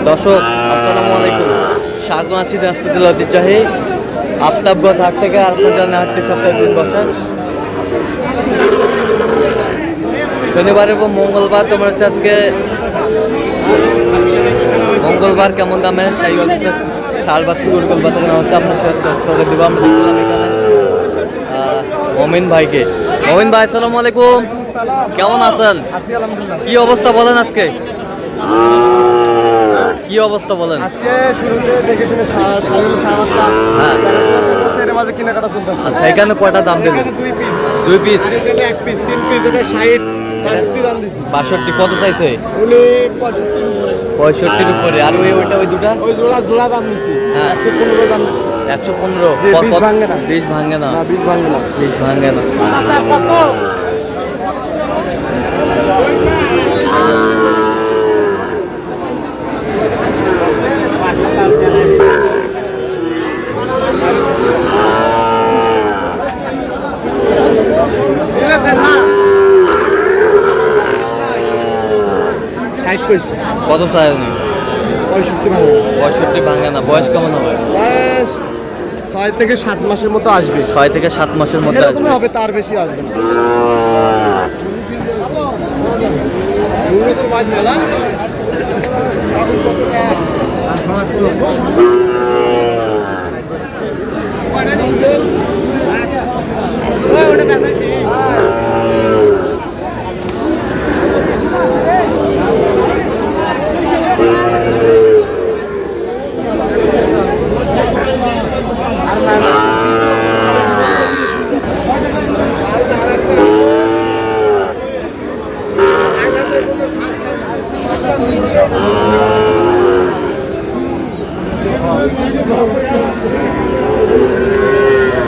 দর্শক আসসালামু আলাইকুম, স্বাগত আছি দিনাজপুর জেলার ঐতিহ্যবাহী আফতাবগঞ্জ হাট থেকে। আপনার জানেন হাটটি সপ্তাহে 2 দিন বসে, শনিবার এবং মঙ্গলবার। তোমার হচ্ছে আজকে মঙ্গলবার কেমন দামে সার বা গরুগুল বাচ্চা কেনা হচ্ছে আপনার সাথে তথ্য দেবো। আমরা দেখছিলাম এখানে মমিন ভাইকে। মমিন ভাই আসসালামু আলাইকুম, কেমন আছেন? কি অবস্থা বলেন আজকে, কি অবস্থা বলেন? আজকে শুরুতে দেখেছেন এর মাঝে কেনাকাটা চলতেছে। আচ্ছা, এখানে কয়টা দাম দেবেন? 2 পিস, 1 পিস, 3 পিস, এটা 60 65 দাম দিছি। 62 কত চাইছে? উনি 65 65 উপরে। আর ওইটা ওই দুটা ওই জোড়া দাম দিছি। হ্যাঁ 115 দাম দিছি। 115। 20 ভাঙে না। 20 ভাঙে না, না 20 ভাঙে না। 20 ভাঙে না। আচ্ছা কত? কত চাই উনি? 65 ভাঙে না। বয়স কেমন হবে? বয়স 6 থেকে 7 মাসের মতো আসবে। 6 থেকে 7 মাসের মধ্যে আসবে। হবে, তার বেশি আসবে না।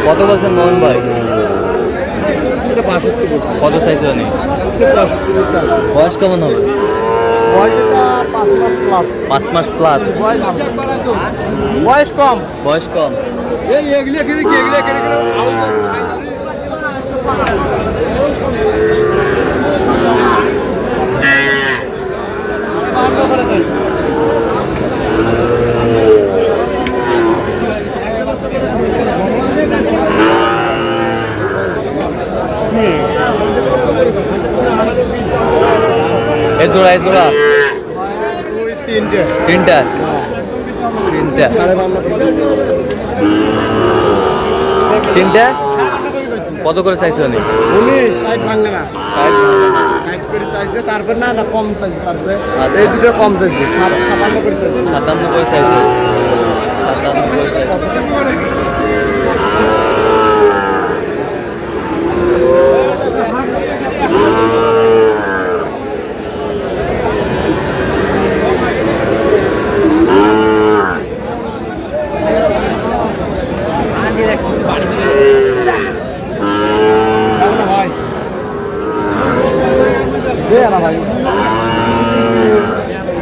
কত বলছেন মোহন ভাই? 62 বলছি। কত চাইছে উনি? 62। বয়স কেমন হবে? বয়স 5 মাস প্লাস। 5 মাস প্লাস। বয়স কম। বয়স কম। এই জোড়া তিনটা কত করে চাইছে উনি? 60 ভাঙে না। 60 করে চাইছে, তারপর না কম চাইছে, তারপরে এই দুটো কম চাইছে। 57 করে চাইছে। 57 করে চাইছে। 57 করে চাইছে।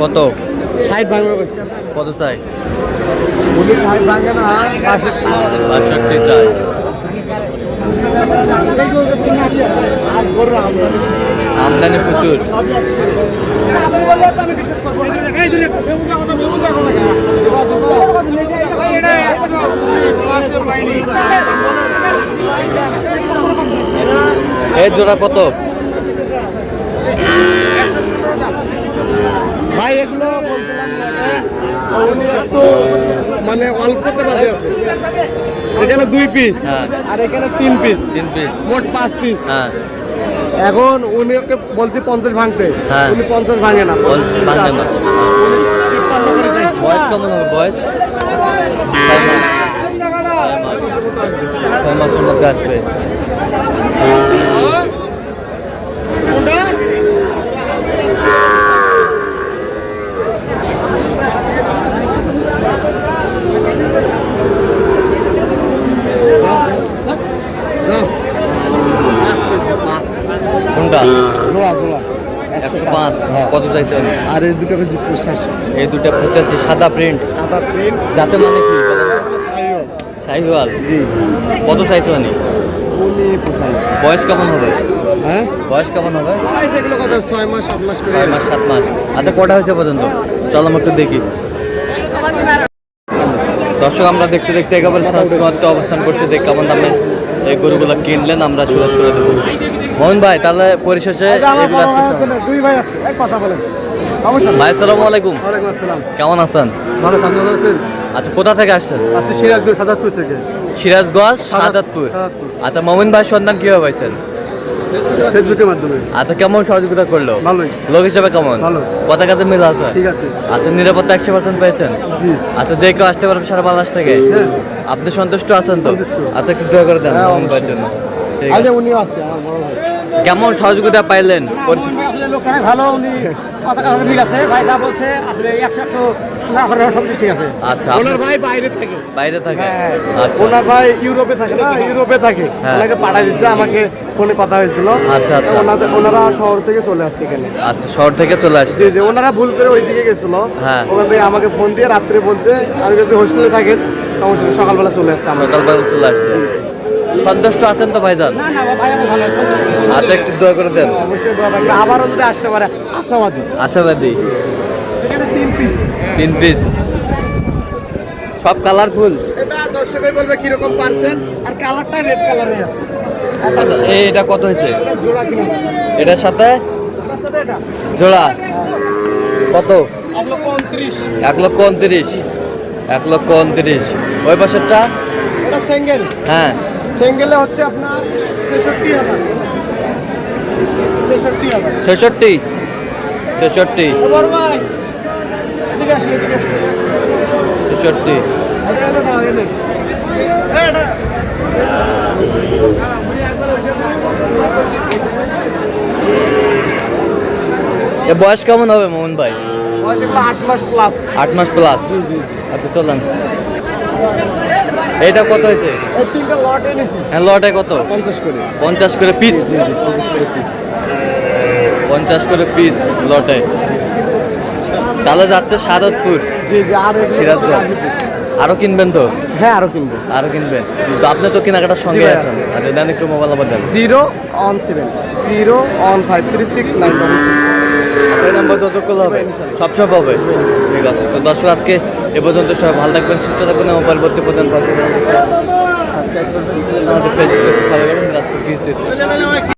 কত? 60 ভাঙবে কইছে। কত চাই? উনি 60 ভাঙে না, 65 চাই। আমদানি প্রচুর। এই জোড়া কত ভাই? এগুলো উনি একটু মানে অল্পতে বাজে আছে। এখানে 2 পিস, হ্যাঁ, আর এখানে 3 পিস, 3 পিস, মোট 5 পিস। হ্যাঁ। এখন উনি ওকে বলছি 50 ভাঙতে, হ্যাঁ। উনি 50 ভাঙে না। 50 ভাঙে না। বয়স কেমন হবে? বয়স 6 মাসের মধ্যে আসবে। কোনটা? জোড়া 105। কত চাইছে? আর এই দুটো কেজি 85। এই দুটা 85। সাদা প্রিন্ট। যাতে মানে কি শাহিওয়াল? জি জি। কত চাইছে মানে? উনি 95। বয়স কেমন হবে? হ্যাঁ, বয়স কেমন হবে? সেগুলো কত? 6 মাস 7 মাস করে। 6 মাস 7 মাস। আচ্ছা, কটা হয়েছে পর্যন্ত? চল আমরা একটু দেখি। দর্শক আমরা দেখতে দেখতে একেবারে সমাপ্ত অবস্থান করছি। দেখ কেমন দামে এই গরুগুলো কিনলেন আমরা শুরু করে দেবো। মোহন ভাই তাহলে পরিশেষে এগুলো আজকে দুই ভাই আছে এক কথা বলেন। ভাই আসসালামু আলাইকুম, ওয়ালাইকুম আসসালাম। কেমন আছেন? ভালো কাজ আছেন? আচ্ছা, কোথা থেকে আসছেন? আপনি সিরাজগঞ্জ সাজাদপুর থেকে। সিরাজগঞ্জ সাজাদপুর। আচ্ছা, মোমিন ভাই সন্ধান কিভাবে পাইছেন? ফেসবুকের মাধ্যমে। আচ্ছা, কেমন সহযোগিতা করলো? ভালোই। লোক হিসেবে কেমন? ভালো। কথা কাজে মিল আছে? ঠিক আছে। আচ্ছা, নিরাপত্তা 100% পেয়েছেন? জি। আচ্ছা, যে কেউ আসতে পারবে সারা বাংলাদেশ থেকে? হ্যাঁ। আপনি সন্তুষ্ট আছেন তো? সন্তুষ্ট। আচ্ছা, একটু দয়া করে দেন হ্যাঁ, মোমিন ভাইয়ের অবশ্যই। জন্য। ঠিক আরে আছে। উনিও আছে আমার বড় ভাই। কেমন সহযোগিতা পাইলেন? আসলে লোকটা অনেক ভালো, উনি কথা কথা ঠিক আছে, ভাই যা বলছে আসলে 100 না করে সব ঠিক আছে। আচ্ছা, ওনার ভাই বাইরে থাকে। বাইরে থাকে? হ্যাঁ। আচ্ছা ওনার ভাই ইউরোপে থাকে না, ইউরোপে থাকে। হ্যাঁ। ওনাকে পাঠাই দিচ্ছে, আমাকে ফোনে কথা হয়েছিল। আচ্ছা, আচ্ছা। ওনারা শহর থেকে চলে আসছে এখানে। আচ্ছা, শহর থেকে চলে আসছে। জি জি, ওনারা ভুল করে ওইদিকে গেছিল। হ্যাঁ। ওখান থেকে আমাকে ফোন দিয়ে রাত্রে বলছে, আমি কাছে হোস্টেলে থাকেন, সমস্যা নেই, সকালবেলা চলে আসছে আমার। সকালবেলা চলে আসছে। সন্তুষ্ট আছেন তো ভাইজান? না না ভাই আমি ভালো সন্তুষ্ট। আচ্ছা, একটু দয়া করে দেন। অবশ্যই দোয়া থাকবে, আবারও যদি আসতে পারে আশাবাদী। আশাবাদী। এখানে 3 পিস। 3 পিস সব কালারফুল। এটা দর্শকই বলবে কিরকম পার্সেন্ট, আর কালারটা রেড কালারই আছে। আচ্ছা, এটা কত হয়েছে? এটা জোড়া কিনেছি। এটার সাথে এটার সাথে এটা জোড়া কত? 1,29,000। 1,29,000। 1,29,000। ওই পাশেরটা? এটা সিঙ্গেল। হ্যাঁ। সিঙ্গেলে হচ্ছে আপনার 66,000। 66,000। 66। 66। বড় ভাই এদিকে আসো, এদিকে আসো। 66। এটা দাও, এটা এটা এ বয়স কেমন হবে মোহন ভাই? বয়স এগুলো 8 মাস প্লাস। 8 মাস প্লাস। জি জি। আচ্ছা, চলেন। এটা কত হয়েছে? এই তিনটা লট এনেছি হ্যাঁ, লটে কত? 50 করে। 50 করে পিস। 50 করে পিস। 50 করে পিস লটে। তাহলে যাচ্ছে সাদতপুর, জি জি। আর এগুলো সিরাজগঞ্জ। গাজীপুর। আরো কিনবেন তো? হ্যাঁ, আরো কিনবো। আরো কিনবেন তো? আপনি তো কেনাকাটার সঙ্গে জি ভাই, আছেন। আচ্ছা, দেন একটু মোবাইল নাম্বার দেন। 017 015369666। এই নাম্বার যোগাযোগ করলে হবে, সবসময় পাবে। ঠিক আছে, তো দর্শক আজকে এ পর্যন্ত সবাই ভালো থাকবেন, সুস্থ থাকবেন এবং পরবর্তী পর্যন্ত আমাদের ফেসবুক ভালো করবেন। আজকে